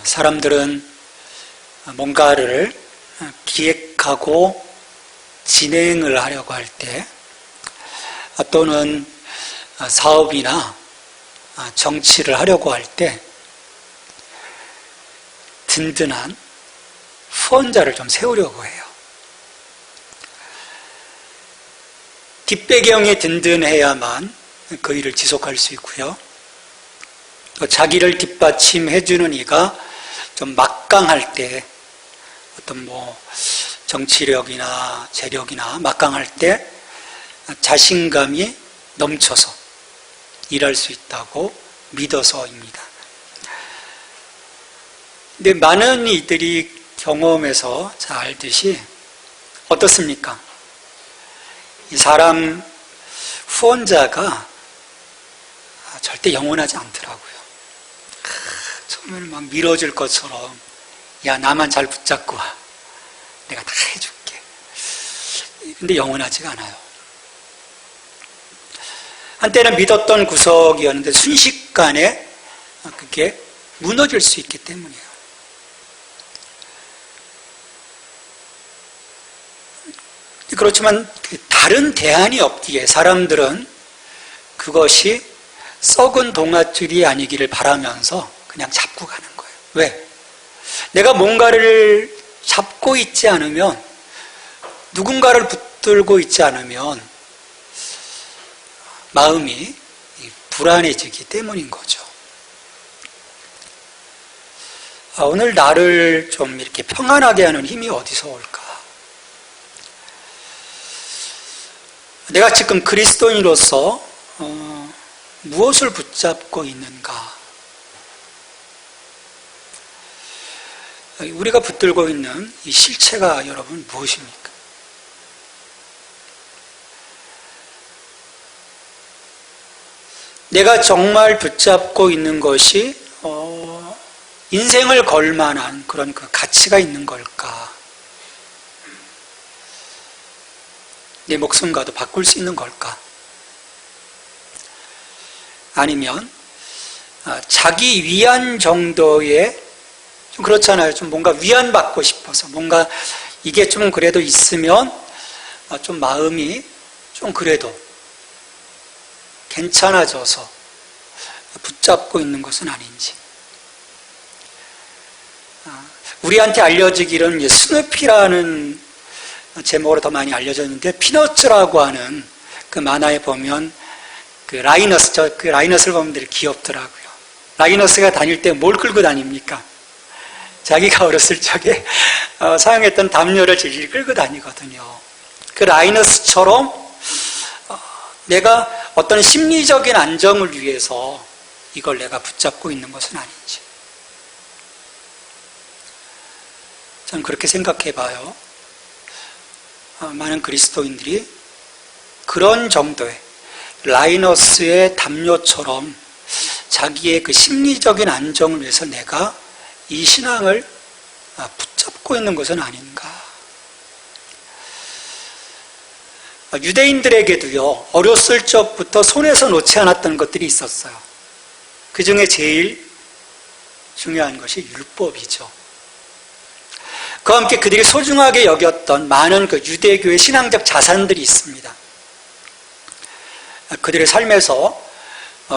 사람들은 뭔가를 기획하고 진행을 하려고 할 때, 또는 사업이나 정치를 하려고 할 때 든든한 후원자를 좀 세우려고 해요. 뒷배경이 든든해야만 그 일을 지속할 수 있고요. 또 자기를 뒷받침해주는 이가 좀 막강할 때, 어떤 정치력이나 재력이나 막강할 때 자신감이 넘쳐서 일할 수 있다고 믿어서입니다. 근데 많은 이들이 경험에서 잘 알듯이 어떻습니까? 이 사람 후원자가 절대 영원하지 않더라고요. 처음에는 막 밀어줄 것처럼, 야, 나만 잘 붙잡고 와, 내가 다 해줄게. 근데 영원하지가 않아요. 한때는 믿었던 구석이었는데 순식간에 그게 무너질 수 있기 때문이에요. 그렇지만 다른 대안이 없기에 사람들은 그것이 썩은 동아줄이 아니기를 바라면서 그냥 잡고 가는 거예요. 왜? 내가 뭔가를 잡고 있지 않으면, 누군가를 붙들고 있지 않으면 마음이 불안해지기 때문인 거죠. 오늘 나를 좀 이렇게 평안하게 하는 힘이 어디서 올까? 내가 지금 그리스도인으로서 무엇을 붙잡고 있는가? 우리가 붙들고 있는 이 실체가 여러분 무엇입니까? 내가 정말 붙잡고 있는 것이 인생을 걸 만한 그런 그 가치가 있는 걸까? 내 목숨과도 바꿀 수 있는 걸까? 아니면 자기 위안 정도의, 좀 그렇잖아요. 좀 뭔가 위안받고 싶어서, 뭔가 이게 좀 그래도 있으면 좀 마음이 좀 그래도 괜찮아져서 붙잡고 있는 것은 아닌지. 우리한테 알려지기로는 스누피라는 제목으로 더 많이 알려졌는데, 피너츠라고 하는 그 만화에 보면 그 라이너스를 보면 되게 귀엽더라고요. 라이너스가 다닐 때 뭘 끌고 다닙니까? 자기가 어렸을 적에 사용했던 담요를 질질 끌고 다니거든요. 그 라이너스처럼 내가 어떤 심리적인 안정을 위해서 이걸 내가 붙잡고 있는 것은 아닌지. 저는 그렇게 생각해 봐요. 많은 그리스도인들이 그런 정도의 라이너스의 담요처럼 자기의 그 심리적인 안정을 위해서 내가 이 신앙을 붙잡고 있는 것은 아닌가. 유대인들에게도요, 어렸을 적부터 손에서 놓지 않았던 것들이 있었어요. 그 중에 제일 중요한 것이 율법이죠. 그와 함께 그들이 소중하게 여겼던 많은 그 유대교의 신앙적 자산들이 있습니다. 그들의 삶에서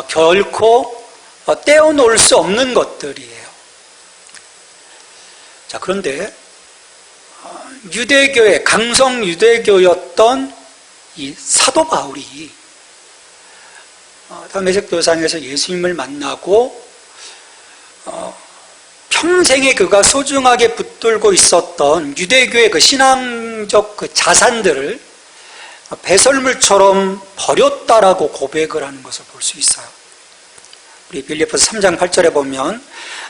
결코 떼어놓을 수 없는 것들이에요. 자, 그런데 유대교의 강성 유대교였던 이 사도 바울이 다메섹 도상에서 예수님을 만나고 평생에 그가 소중하게 붙들고 있었던 유대교의 그 신앙적 그 자산들을 배설물처럼 버렸다라고 고백을 하는 것을 볼 수 있어요. 우리 빌립보서 3장 8절에 보면,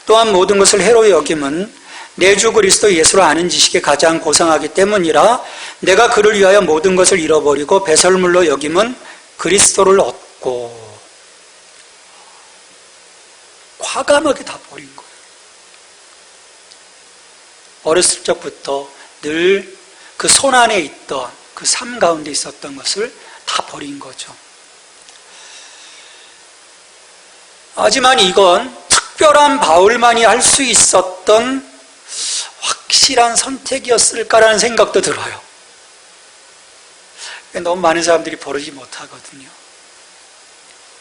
또한 모든 것을 해로 여김은 내 주 그리스도 예수를 아는 지식에 가장 고상하기 때문이라 내가 그를 위하여 모든 것을 잃어버리고 배설물로 여김은 그리스도를 얻고. 과감하게 다 버린 거예요. 어렸을 적부터 늘 그 손 안에 있던 그 삶 가운데 있었던 것을 다 버린 거죠. 하지만 이건 특별한 바울만이 할 수 있었던 확실한 선택이었을까라는 생각도 들어요. 너무 많은 사람들이 버리지 못하거든요.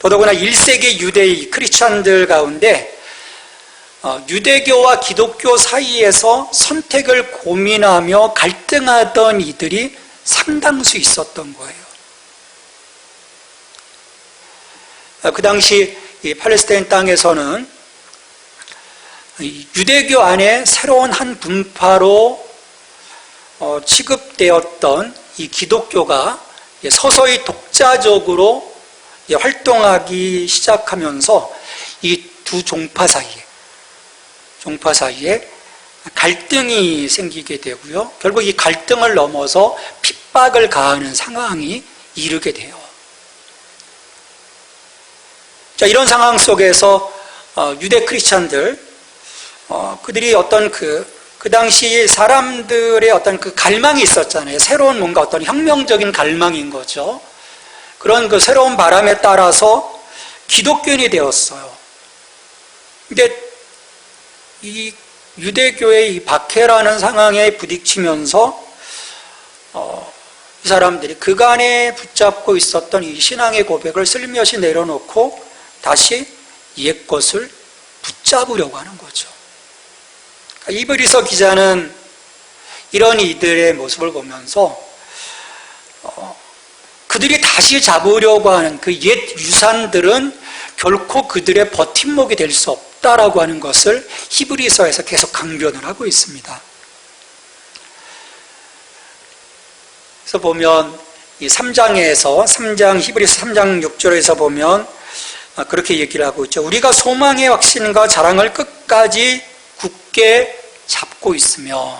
더더구나 1세기 유대의 크리스찬들 가운데 유대교와 기독교 사이에서 선택을 고민하며 갈등하던 이들이 상당수 있었던 거예요. 그 당시 이 팔레스타인 땅에서는 유대교 안에 새로운 한 분파로 취급되었던 이 기독교가 서서히 독자적으로 활동하기 시작하면서 이 두 종파 사이에 갈등이 생기게 되고요. 결국 이 갈등을 넘어서 핍박을 가하는 상황이 이르게 돼요. 자, 이런 상황 속에서 유대 크리스찬들 그들이 어떤 그 당시 사람들의 어떤 그 갈망이 있었잖아요. 새로운 뭔가 어떤 혁명적인 갈망인 거죠. 그런 그 새로운 바람에 따라서 기독교인이 되었어요. 근데 이 유대교의 이 박해라는 상황에 부딪히면서 이 사람들이 그간에 붙잡고 있었던 이 신앙의 고백을 슬며시 내려놓고 다시 옛것을 붙잡으려고 하는 거죠. 이브리서 기자는 이런 이들의 모습을 보면서 그들이 다시 잡으려고 하는 그 옛 유산들은 결코 그들의 버팀목이 될 수 없다라고 하는 것을 히브리서에서 계속 강변을 하고 있습니다. 그래서 보면 이 3장 히브리서 3장 6절에서 보면 그렇게 얘기를 하고 있죠. 우리가 소망의 확신과 자랑을 끝까지 굳게 잡고 있으면,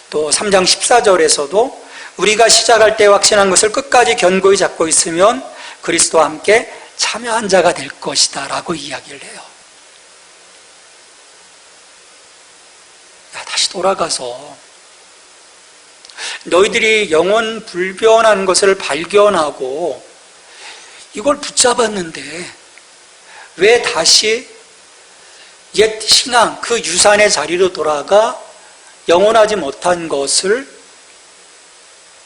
또 3장 14절에서도 우리가 시작할 때 확신한 것을 끝까지 견고히 잡고 있으면 그리스도와 함께 참여한 자가 될 것이다 라고 이야기를 해요. 다시 돌아가서 너희들이 영원 불변한 것을 발견하고 이걸 붙잡았는데 왜 다시 옛 신앙, 그 유산의 자리로 돌아가 영원하지 못한 것을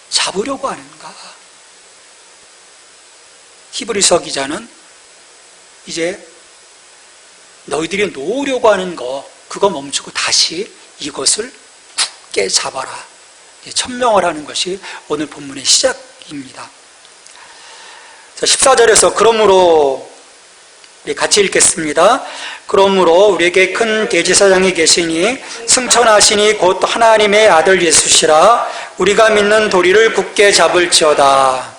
잡으려고 하는가? 히브리서 기자는 이제 너희들이 놓으려고 하는 거, 그거 멈추고 다시 이것을 굳게 잡아라. 천명을 하는 것이 오늘 본문의 시작입니다. 14절에서 그러므로 우리 같이 읽겠습니다. 그러므로 우리에게 큰 대제사장이 계시니 승천하시니 곧 하나님의 아들 예수시라. 우리가 믿는 도리를 굳게 잡을지어다.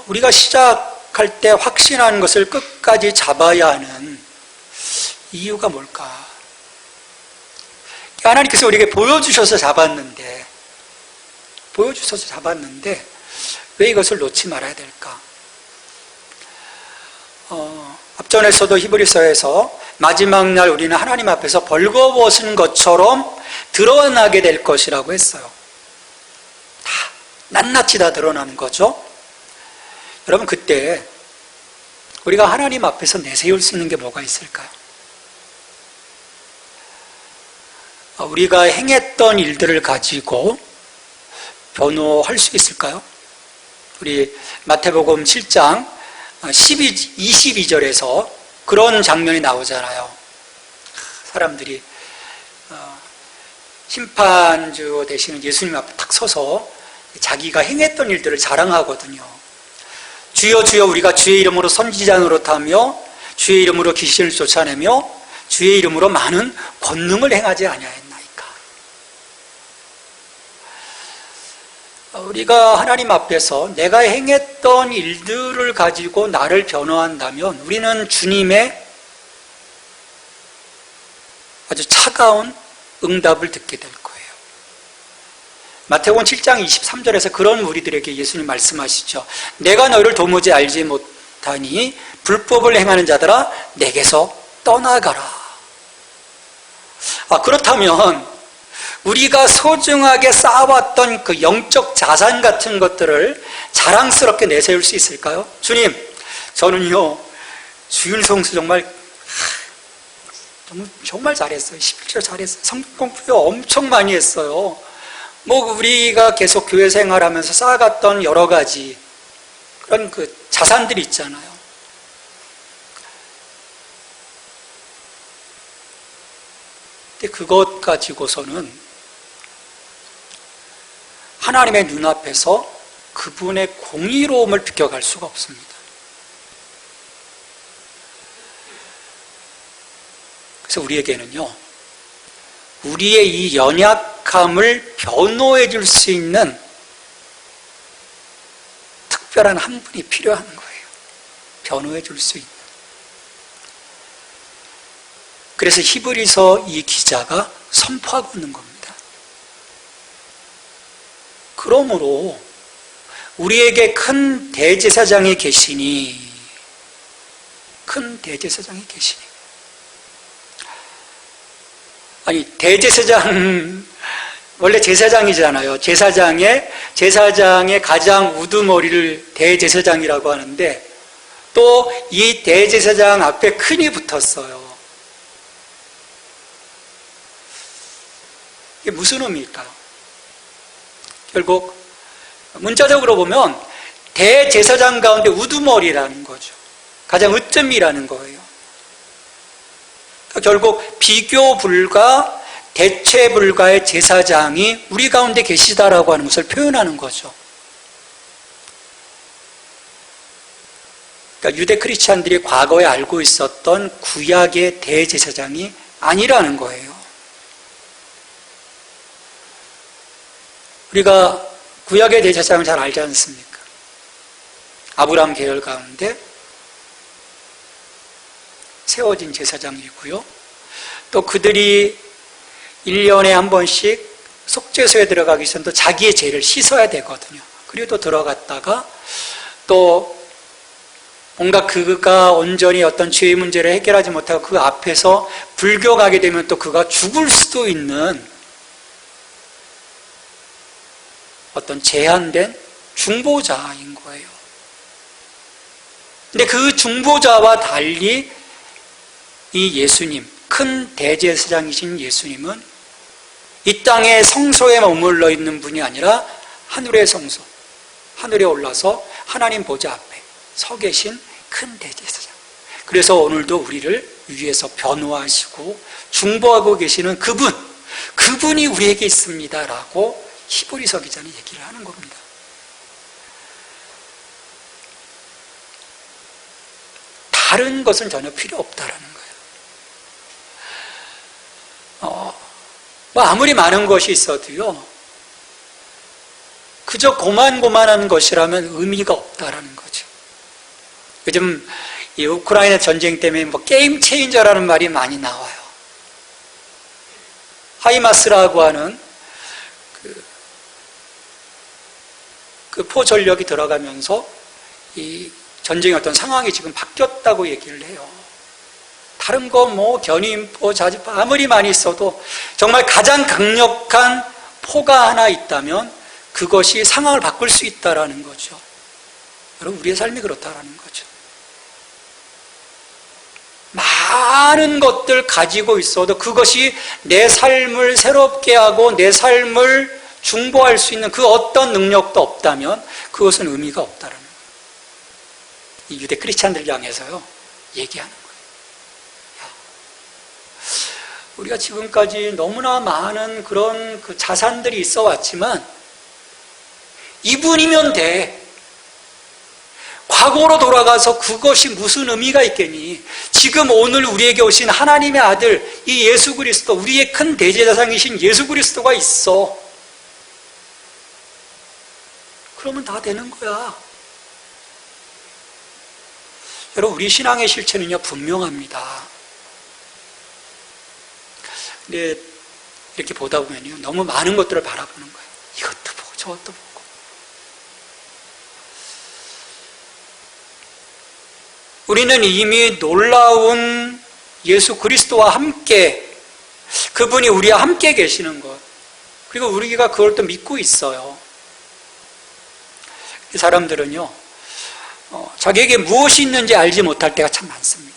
우리가 시작할 때 확신한 것을 끝까지 잡아야 하는 이유가 뭘까? 하나님께서 우리에게 보여주셔서 잡았는데 왜 이것을 놓지 말아야 될까? 앞전에서도 히브리서에서 마지막 날 우리는 하나님 앞에서 벌거벗은 것처럼 드러나게 될 것이라고 했어요. 다 낱낱이 다 드러나는 거죠. 여러분, 그때 우리가 하나님 앞에서 내세울 수 있는 게 뭐가 있을까요? 우리가 행했던 일들을 가지고 변호할 수 있을까요? 우리 마태복음 7장 22절에서 그런 장면이 나오잖아요. 사람들이 심판주 되시는 예수님 앞에 탁 서서 자기가 행했던 일들을 자랑하거든요. 주여 주여 우리가 주의 이름으로 선지자 노릇하며 주의 이름으로 귀신을 쫓아내며 주의 이름으로 많은 권능을 행하지 아니하였나이까. 우리가 하나님 앞에서 내가 행했던 일들을 가지고 나를 변호한다면 우리는 주님의 아주 차가운 응답을 듣게 될 거예요. 마태복음 7장 23절에서 그런 우리들에게 예수님 말씀하시죠. 내가 너희를 도무지 알지 못하니 불법을 행하는 자들아 내게서 떠나가라. 그렇다면 우리가 소중하게 쌓아왔던 그 영적 자산 같은 것들을 자랑스럽게 내세울 수 있을까요? 주님, 저는요, 주일 성수 정말 잘했어요. 11조 잘했어요. 성경 공부요 엄청 많이 했어요. 뭐 우리가 계속 교회 생활하면서 쌓아갔던 여러 가지 그런 그 자산들이 있잖아요. 근데 그것 가지고서는 하나님의 눈앞에서 그분의 공의로움을 비껴갈 수가 없습니다. 그래서 우리에게는요, 우리의 이 연약함을 변호해 줄 수 있는 특별한 한 분이 필요한 거예요. 변호해 줄 수 있는. 그래서 히브리서 이 기자가 선포하고 있는 겁니다. 그러므로 우리에게 큰 대제사장이 계시니, 아니, 대제사장, 원래 제사장이잖아요. 제사장의 가장 우두머리를 대제사장이라고 하는데, 또 이 대제사장 앞에 큰이 붙었어요. 이게 무슨 의미일까요? 결국 문자적으로 보면 대제사장 가운데 우두머리라는 거죠. 가장 으뜸이라는 거예요. 결국 비교 불가, 대체 불가의 제사장이 우리 가운데 계시다라고 하는 것을 표현하는 거죠. 그러니까 유대 크리스찬들이 과거에 알고 있었던 구약의 대제사장이 아니라는 거예요. 우리가 구약의 대제사장을 잘 알지 않습니까? 아브라함 계열 가운데 세워진 제사장이고요. 또 그들이 1년에 한 번씩 속죄소에 들어가기 전에 또 자기의 죄를 씻어야 되거든요. 그리고 또 들어갔다가 또 뭔가 그가 온전히 어떤 죄의 문제를 해결하지 못하고 그 앞에서 불교가게 되면 또 그가 죽을 수도 있는 어떤 제한된 중보자인 거예요. 근데 그 중보자와 달리 이 예수님, 큰 대제사장이신 예수님은 이 땅의 성소에 머물러 있는 분이 아니라 하늘의 성소, 하늘에 올라서 하나님 보좌 앞에 서 계신 큰 대제사장. 그래서 오늘도 우리를 위해서 변호하시고 중보하고 계시는 그분이 우리에게 있습니다라고 히브리서 기자는 얘기를 하는 겁니다. 다른 것은 전혀 필요 없다라는 거예요. 뭐 아무리 많은 것이 있어도요, 그저 고만고만한 것이라면 의미가 없다라는 거죠. 요즘 이 우크라이나 전쟁 때문에 뭐 게임 체인저라는 말이 많이 나와요. 하이마스라고 하는 그 포전력이 들어가면서 이 전쟁의 어떤 상황이 지금 바뀌었다고 얘기를 해요. 다른 거 뭐 견인포, 자주포 아무리 많이 있어도 정말 가장 강력한 포가 하나 있다면 그것이 상황을 바꿀 수 있다라는 거죠. 여러분, 우리의 삶이 그렇다라는 거죠. 많은 것들 가지고 있어도 그것이 내 삶을 새롭게 하고 내 삶을 중보할 수 있는 그 어떤 능력도 없다면 그것은 의미가 없다라는 거예요. 이 유대 크리스찬들 향해서요 얘기하는 거예요. 우리가 지금까지 너무나 많은 그런 그 자산들이 있어 왔지만 이분이면 돼. 과거로 돌아가서 그것이 무슨 의미가 있겠니? 지금 오늘 우리에게 오신 하나님의 아들 이 예수 그리스도, 우리의 큰 대제사장이신 예수 그리스도가 있어. 그러면 다 되는 거야. 여러분, 우리 신앙의 실체는요 분명합니다. 근데 이렇게 보다 보면요 너무 많은 것들을 바라보는 거예요. 이것도 보고 저것도 보고. 우리는 이미 놀라운 예수 그리스도와 함께, 그분이 우리와 함께 계시는 것, 그리고 우리가 그걸 또 믿고 있어요. 이 사람들은요, 자기에게 무엇이 있는지 알지 못할 때가 참 많습니다.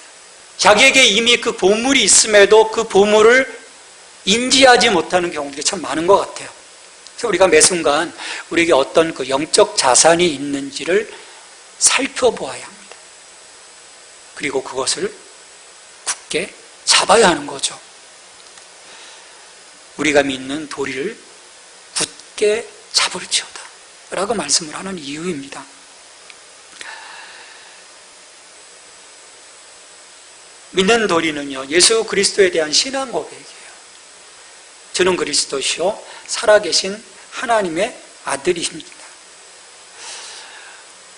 자기에게 이미 그 보물이 있음에도 그 보물을 인지하지 못하는 경우들이 참 많은 것 같아요. 그래서 우리가 매 순간 우리에게 어떤 그 영적 자산이 있는지를 살펴보아야 합니다. 그리고 그것을 굳게 잡아야 하는 거죠. 우리가 믿는 도리를 굳게 잡을지어다 라고 말씀을 하는 이유입니다. 믿는 도리는요, 예수 그리스도에 대한 신앙 고백이에요. 저는 그리스도시요 살아계신 하나님의 아들이십니다.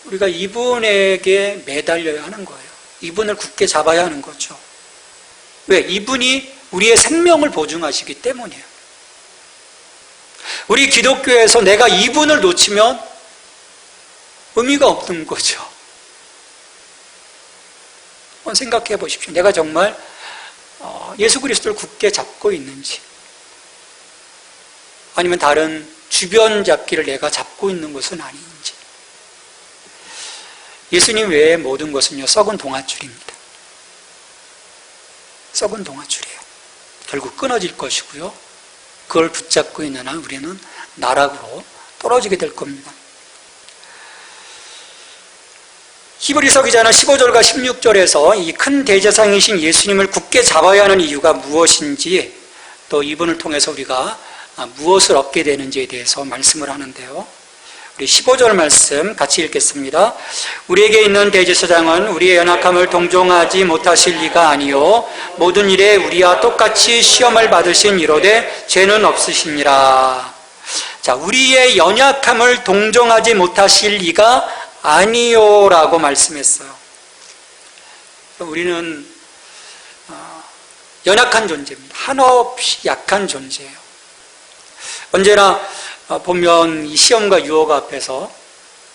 우리가 이분에게 매달려야 하는 거예요. 이분을 굳게 잡아야 하는 거죠. 왜? 이분이 우리의 생명을 보증하시기 때문이에요. 우리 기독교에서 내가 이분을 놓치면 의미가 없는 거죠. 한번 생각해 보십시오. 내가 정말 예수 그리스도를 굳게 잡고 있는지, 아니면 다른 주변 잡기를 내가 잡고 있는 것은 아닌지. 예수님 외의 모든 것은요, 썩은 동아줄입니다. 썩은 동아줄이에요. 결국 끊어질 것이고요, 그걸 붙잡고 있는 한 우리는 나락으로 떨어지게 될 겁니다. 히브리서 기자는 15절과 16절에서 이 큰 대제사장이신 예수님을 굳게 잡아야 하는 이유가 무엇인지, 또 이분을 통해서 우리가 무엇을 얻게 되는지에 대해서 말씀을 하는데요. 우리 15절 말씀 같이 읽겠습니다. 우리에게 있는 대제사장은 우리의 연약함을 동정하지 못하실 리가 아니요 모든 일에 우리와 똑같이 시험을 받으신 이로되 죄는 없으시니라. 자, 우리의 연약함을 동정하지 못하실 리가 아니요 라고 말씀했어요. 우리는 연약한 존재입니다. 한없이 약한 존재예요. 언제나 보면 이 시험과 유혹 앞에서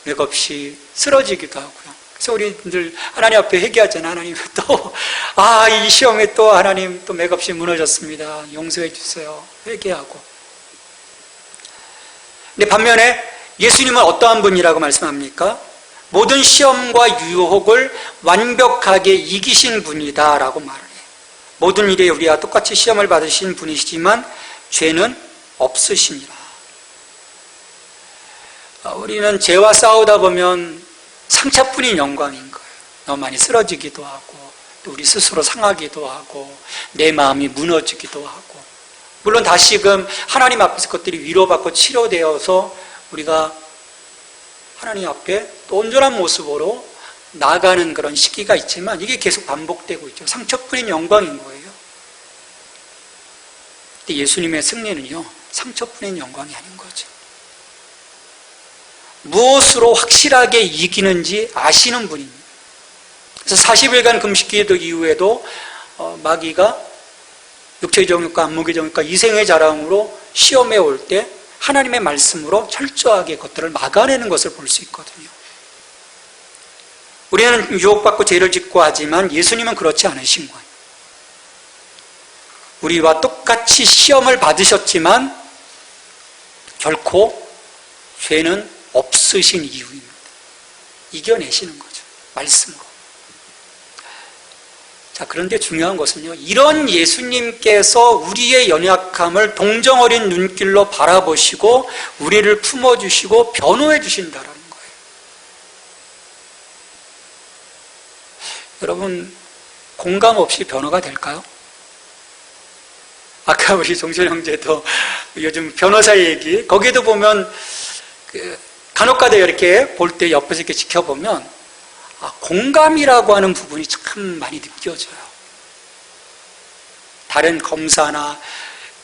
맥없이 쓰러지기도 하고요. 그래서 우리들 하나님 앞에 회개하잖아요. 하나님 또, 이 시험에 또 하나님 또 맥없이 무너졌습니다. 용서해 주세요. 회개하고. 근데 반면에 예수님은 어떠한 분이라고 말씀합니까? 모든 시험과 유혹을 완벽하게 이기신 분이다 라고 말을 해요. 모든 일에 우리와 똑같이 시험을 받으신 분이시지만 죄는 없으시니라. 우리는 죄와 싸우다 보면 상처뿐인 영광인 거예요. 너무 많이 쓰러지기도 하고, 또 우리 스스로 상하기도 하고, 내 마음이 무너지기도 하고, 물론 다시금 하나님 앞에서 그것들이 위로받고 치료되어서 우리가 하나님 앞에 또 온전한 모습으로 나아가는 그런 시기가 있지만 이게 계속 반복되고 있죠. 상처뿐인 영광인 거예요. 근데 예수님의 승리는요, 상처뿐인 영광이 아닌 거죠. 무엇으로 확실하게 이기는지 아시는 분입니다. 그래서 40일간 금식기도 이후에도 마귀가 육체의 정욕과 안목의 정욕과 이생의 자랑으로 시험에 올 때 하나님의 말씀으로 철저하게 그것들을 막아내는 것을 볼 수 있거든요. 우리는 유혹받고 죄를 짓고 하지만 예수님은 그렇지 않으신 거예요. 우리와 똑같이 시험을 받으셨지만 결코 죄는 없으신 이유입니다. 이겨내시는 거죠. 말씀으로. 자, 그런데 중요한 것은요, 이런 예수님께서 우리의 연약함을 동정 어린 눈길로 바라보시고 우리를 품어주시고 변호해 주신다라는 거예요. 여러분, 공감 없이 변호가 될까요? 아까 우리 종철 형제도 요즘 변호사 얘기, 거기에도 보면 간혹가다 이렇게 볼 때 옆에서 이렇게 지켜보면 공감이라고 하는 부분이 참 많이 느껴져요. 다른 검사나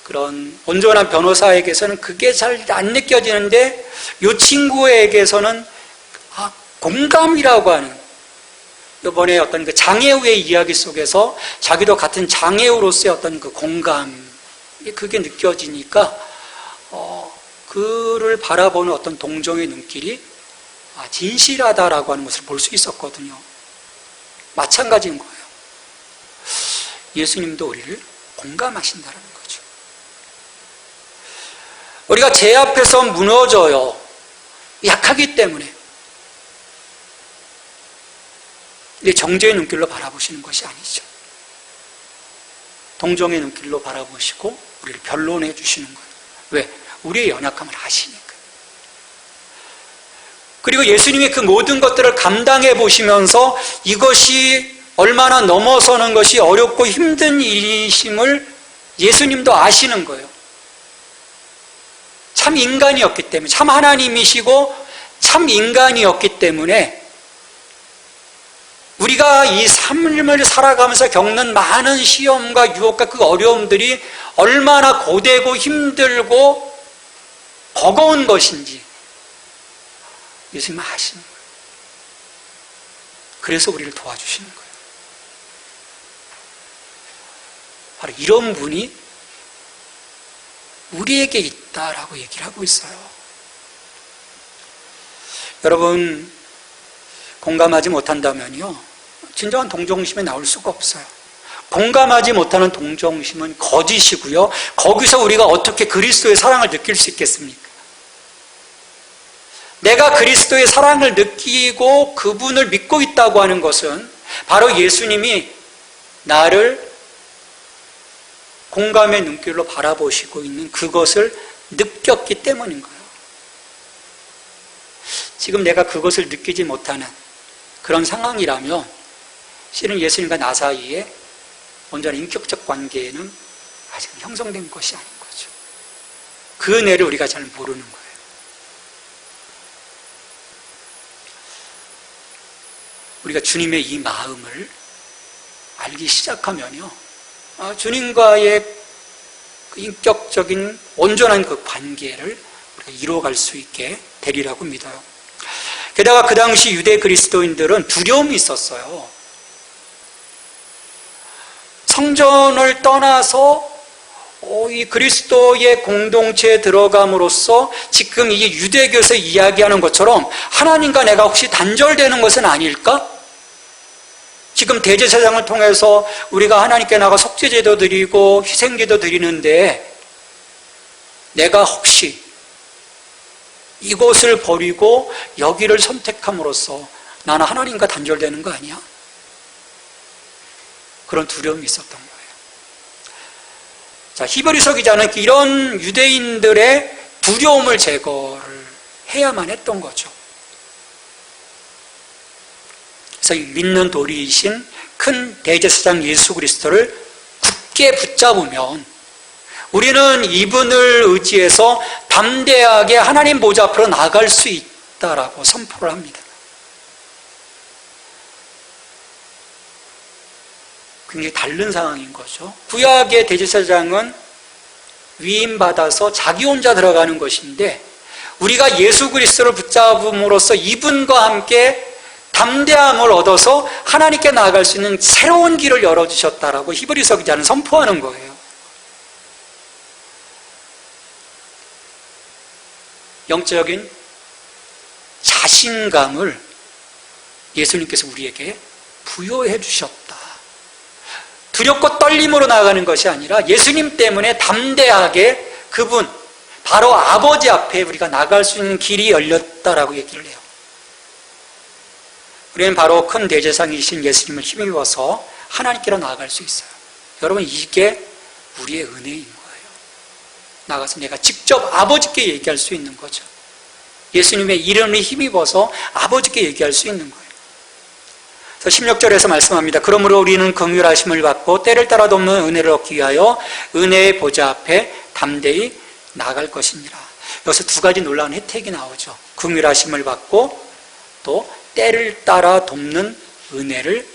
그런 온전한 변호사에게서는 그게 잘 안 느껴지는데 이 친구에게서는 공감이라고 하는, 이번에 어떤 그 장애우의 이야기 속에서 자기도 같은 장애우로서의 어떤 그 공감, 그게 느껴지니까 그를 바라보는 어떤 동정의 눈길이 진실하다라고 하는 것을 볼 수 있었거든요. 마찬가지인 거예요. 예수님도 우리를 공감하신다는 거죠. 우리가 죄 앞에서 무너져요. 약하기 때문에. 근데 정죄의 눈길로 바라보시는 것이 아니죠. 동정의 눈길로 바라보시고 우리를 변론해 주시는 거예요. 왜? 우리의 연약함을 아시니까. 그리고 예수님이 그 모든 것들을 감당해 보시면서 이것이 얼마나 넘어서는 것이 어렵고 힘든 일이심을 예수님도 아시는 거예요. 참 인간이었기 때문에, 참 하나님이시고 참 인간이었기 때문에 우리가 이 삶을 살아가면서 겪는 많은 시험과 유혹과 그 어려움들이 얼마나 고되고 힘들고 버거운 것인지 예수님은 아시는 거예요. 그래서 우리를 도와주시는 거예요. 바로 이런 분이 우리에게 있다라고 얘기를 하고 있어요. 여러분, 공감하지 못한다면요, 진정한 동정심에 나올 수가 없어요. 공감하지 못하는 동정심은 거짓이고요. 거기서 우리가 어떻게 그리스도의 사랑을 느낄 수 있겠습니까? 내가 그리스도의 사랑을 느끼고 그분을 믿고 있다고 하는 것은 바로 예수님이 나를 공감의 눈길로 바라보시고 있는 그것을 느꼈기 때문인 거예요. 지금 내가 그것을 느끼지 못하는 그런 상황이라면 실은 예수님과 나 사이에 온전한 인격적 관계에는 아직 형성된 것이 아닌 거죠. 그 은혜를 우리가 잘 모르는 거예요. 우리가 주님의 이 마음을 알기 시작하면요, 주님과의 그 인격적인 온전한 그 관계를 우리가 이루어갈 수 있게 되리라고 믿어요. 게다가 그 당시 유대 그리스도인들은 두려움이 있었어요. 성전을 떠나서 이 그리스도의 공동체에 들어감으로써 지금 이게 유대교에서 이야기하는 것처럼 하나님과 내가 혹시 단절되는 것은 아닐까? 지금 대제사장을 통해서 우리가 하나님께 나가 속죄제도 드리고 희생제도 드리는데 내가 혹시 이곳을 버리고 여기를 선택함으로써 나는 하나님과 단절되는 거 아니야? 그런 두려움이 있었던 거예요. 자, 히브리서 기자는 이런 유대인들의 두려움을 제거를 해야만 했던 거죠. 그래서 믿는 도리이신 큰 대제사장 예수 그리스도를 굳게 붙잡으면 우리는 이분을 의지해서 담대하게 하나님 보좌 앞으로 나갈 수 있다라고 선포를 합니다. 굉장히 다른 상황인 거죠. 구약의 대제사장은 위임받아서 자기 혼자 들어가는 것인데 우리가 예수 그리스도를 붙잡음으로써 이분과 함께 담대함을 얻어서 하나님께 나아갈 수 있는 새로운 길을 열어주셨다라고 히브리서 기자는 선포하는 거예요. 영적인 자신감을 예수님께서 우리에게 부여해 주셨다. 두렵고 떨림으로 나아가는 것이 아니라 예수님 때문에 담대하게 그분, 바로 아버지 앞에 우리가 나갈 수 있는 길이 열렸다라고 얘기를 해요. 우리는 바로 큰 대제사장이신 예수님을 힘입어서 하나님께로 나아갈 수 있어요. 여러분, 이게 우리의 은혜인 거예요. 나가서 내가 직접 아버지께 얘기할 수 있는 거죠. 예수님의 이름을 힘입어서 아버지께 얘기할 수 있는 거예요. 그래서 16절에서 말씀합니다. 그러므로 우리는 긍휼하심을 받고 때를 따라 돕는 은혜를 얻기 위하여 은혜의 보좌 앞에 담대히 나갈 것이니라. 여기서 두 가지 놀라운 혜택이 나오죠. 긍휼하심을 받고 또 때를 따라 돕는 은혜를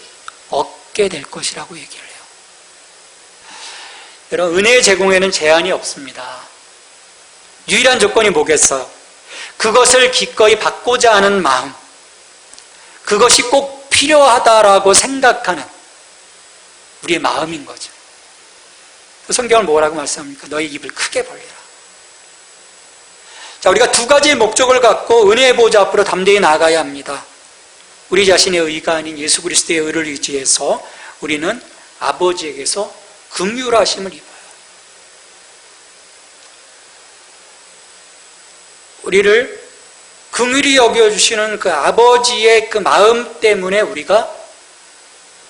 얻게 될 것이라고 얘기를 해요. 여러분, 은혜의 제공에는 제한이 없습니다. 유일한 조건이 뭐겠어요? 그것을 기꺼이 받고자 하는 마음, 그것이 꼭 필요하다라고 생각하는 우리의 마음인 거죠. 성경은 뭐라고 말씀합니까? 너희 입을 크게 벌리라. 자, 우리가 두 가지의 목적을 갖고 은혜의 보좌 앞으로 담대히 나가야 합니다. 우리 자신의 의가 아닌 예수 그리스도의 의를 의지해서 우리는 아버지에게서 긍휼하심을 입어요. 우리를 긍휼히 여겨주시는 그 아버지의 그 마음 때문에 우리가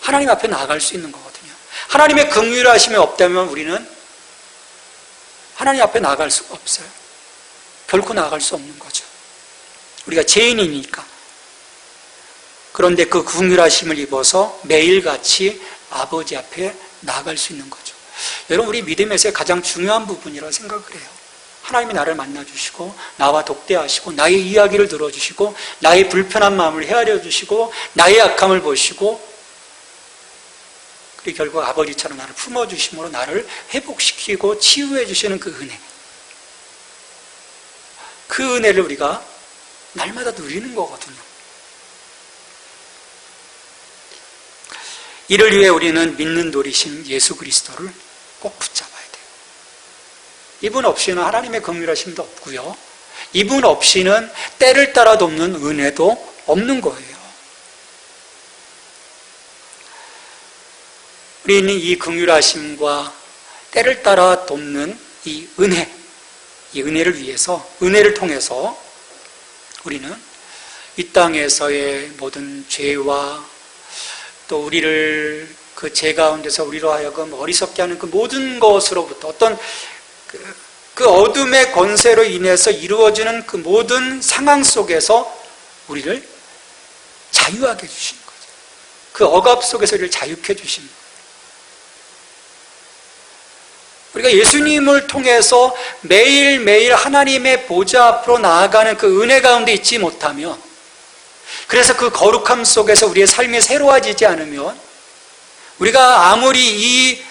하나님 앞에 나아갈 수 있는 거거든요. 하나님의 긍휼하심이 없다면 우리는 하나님 앞에 나아갈 수가 없어요. 결코 나아갈 수 없는 거죠. 우리가 죄인이니까. 그런데 그 긍휼하심을 입어서 매일같이 아버지 앞에 나아갈 수 있는 거죠. 여러분, 우리 믿음에서의 가장 중요한 부분이라고 생각을 해요. 하나님이 나를 만나주시고 나와 독대하시고 나의 이야기를 들어주시고 나의 불편한 마음을 헤아려 주시고 나의 약함을 보시고 그리고 결국 아버지처럼 나를 품어주심으로 나를 회복시키고 치유해 주시는 그 은혜, 그 은혜를 우리가 날마다 누리는 거거든요. 이를 위해 우리는 믿는 도리신 예수 그리스도를 꼭 붙잡아야 돼요. 이분 없이는 하나님의 긍휼하심도 없고요, 이분 없이는 때를 따라 돕는 은혜도 없는 거예요. 우리는 이 긍휼하심과 때를 따라 돕는 이 은혜를 위해서, 은혜를 통해서 우리는 이 땅에서의 모든 죄와 또 우리를 그 죄 가운데서 우리로 하여금 어리석게 하는 그 모든 것으로부터 어떤 그 어둠의 권세로 인해서 이루어지는 그 모든 상황 속에서 우리를 자유하게 해주시는 거죠. 그 억압 속에서 우리를 자유케 해주시는 거예요. 우리가 예수님을 통해서 매일매일 하나님의 보좌 앞으로 나아가는 그 은혜 가운데 있지 못하면, 그래서 그 거룩함 속에서 우리의 삶이 새로워지지 않으면, 우리가 아무리 이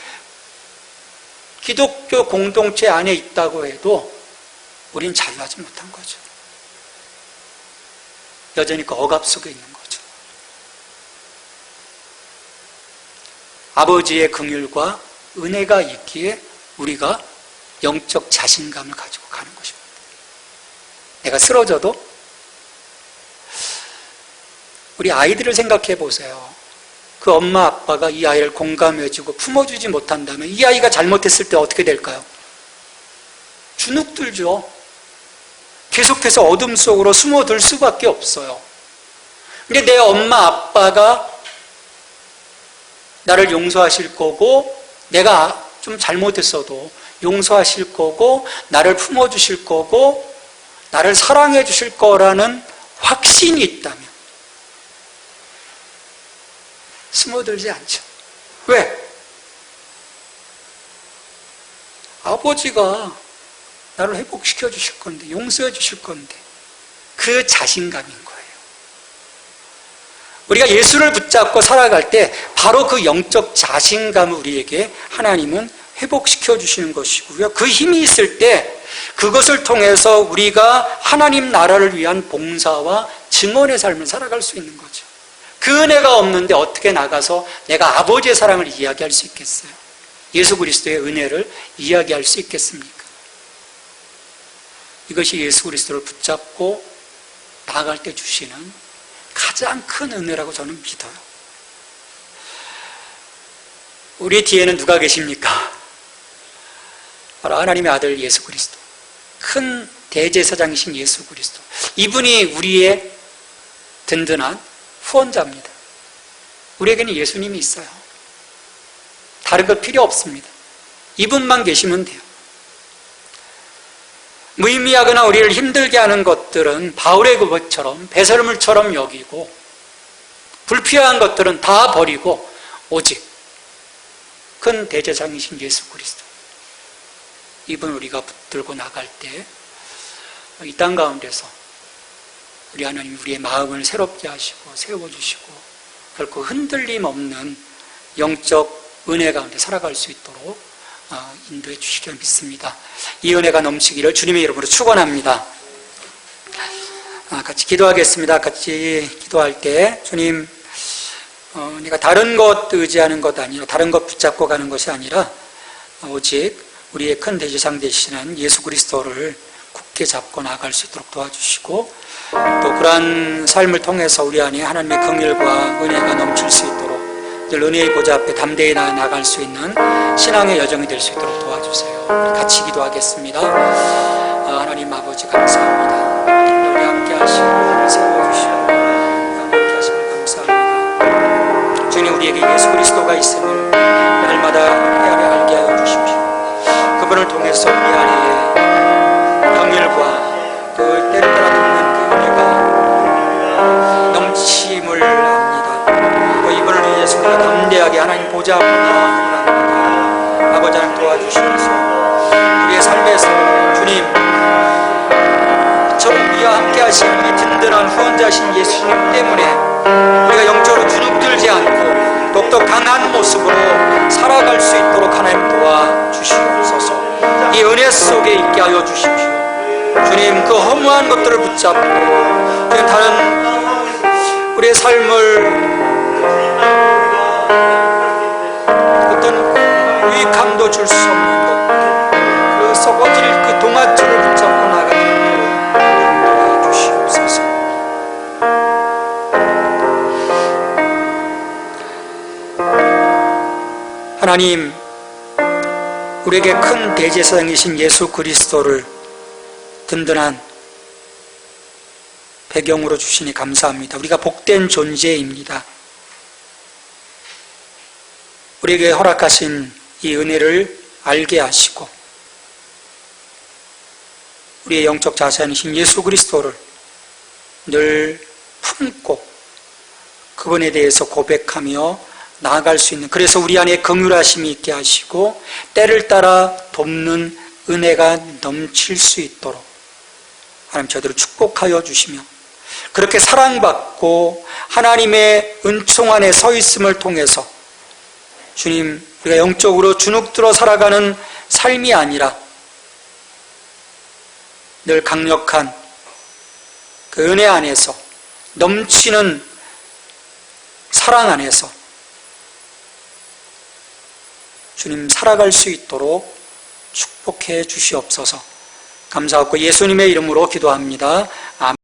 기독교 공동체 안에 있다고 해도 우리는 자유하지 못한 거죠. 여전히 그 억압 속에 있는 거죠. 아버지의 긍휼과 은혜가 있기에 우리가 영적 자신감을 가지고 가는 것입니다. 내가 쓰러져도, 우리 아이들을 생각해 보세요. 그 엄마 아빠가 이 아이를 공감해주고 품어주지 못한다면 이 아이가 잘못했을 때 어떻게 될까요? 주눅들죠. 계속해서 어둠 속으로 숨어들 수밖에 없어요. 근데 내 엄마 아빠가 나를 용서하실 거고, 내가 좀 잘못했어도 용서하실 거고, 나를 품어주실 거고, 나를 사랑해 주실 거라는 확신이 있다면 숨어들지 않죠. 왜? 아버지가 나를 회복시켜 주실 건데, 용서해 주실 건데, 그 자신감인 거예요. 우리가 예수를 붙잡고 살아갈 때 바로 그 영적 자신감을 우리에게 하나님은 회복시켜 주시는 것이고요, 그 힘이 있을 때 그것을 통해서 우리가 하나님 나라를 위한 봉사와 증언의 삶을 살아갈 수 있는 거죠. 그 은혜가 없는데 어떻게 나가서 내가 아버지의 사랑을 이야기할 수 있겠어요? 예수 그리스도의 은혜를 이야기할 수 있겠습니까? 이것이 예수 그리스도를 붙잡고 나아갈 때 주시는 가장 큰 은혜라고 저는 믿어요. 우리 뒤에는 누가 계십니까? 바로 하나님의 아들 예수 그리스도, 큰 대제사장이신 예수 그리스도. 이분이 우리의 든든한 후원자입니다. 우리에게는 예수님이 있어요. 다른 거 필요 없습니다. 이분만 계시면 돼요. 무의미하거나 우리를 힘들게 하는 것들은 바울의 그것처럼 배설물처럼 여기고, 불필요한 것들은 다 버리고 오직 큰 대제사장이신 예수 그리스도, 이분 우리가 붙들고 나갈 때 이 땅 가운데서 우리 하나님 우리의 마음을 새롭게 하시고 세워주시고 결코 흔들림 없는 영적 은혜 가운데 살아갈 수 있도록 인도해 주시길 믿습니다. 이 은혜가 넘치기를 주님의 이름으로 축원합니다. 같이 기도하겠습니다. 같이 기도할 때 주님, 내가 다른 것 의지하는 것 아니라, 다른 것 붙잡고 가는 것이 아니라 오직 우리의 큰 대제사장 되시는 예수 그리스도를 굳게 잡고 나아갈 수 있도록 도와주시고, 또 그러한 삶을 통해서 우리 안에 하나님의 긍휼과 은혜가 넘칠 수 있도록 늘 은혜의 보좌 앞에 담대히 나아갈 수 있는 신앙의 여정이 될 수 있도록 도와주세요. 같이 기도하겠습니다. 하나님 아버지 감사합니다. 자가 있음을 날마다 알게 하여 주십시오. 그분을 통해서 우리 안에 병일과 그 때를 따라 돕는 그 은혜가 넘침을 합니다. 또 이분을 위해서 우리가 담대하게 하나님 보좌 앞에 나아가랍니다. 아버지 하나님 도와주시면서 우리의 삶에서 주님 저를 우리와 함께 하신 이 든든한 후원자신 예수님 때문에 우리가 영적으로 주눅들지 않고 더욱더 강한 모습으로 살아갈 수 있도록 하나님 도와주시옵소서. 이 은혜 속에 있게 하여 주십시오. 주님 그 허무한 것들을 붙잡고 주님 다른 우리의 삶을 어떤 유익함도 줄 수 없는 것, 그 썩어질 그 동아줄을 붙잡고 나가는 하나님, 우리에게 큰 대제사장이신 예수 그리스도를 든든한 배경으로 주시니 감사합니다. 우리가 복된 존재입니다. 우리에게 허락하신 이 은혜를 알게 하시고 우리의 영적 자산이신 예수 그리스도를 늘 품고 그분에 대해서 고백하며 나아갈 수 있는, 그래서 우리 안에 긍휼하심이 있게 하시고 때를 따라 돕는 은혜가 넘칠 수 있도록 하나님 저희들을 축복하여 주시며 그렇게 사랑받고 하나님의 은총 안에 서 있음을 통해서 주님 우리가 영적으로 주눅들어 살아가는 삶이 아니라 늘 강력한 그 은혜 안에서 넘치는 사랑 안에서 주님 살아갈 수 있도록 축복해 주시옵소서. 감사하고 예수님의 이름으로 기도합니다. 아멘.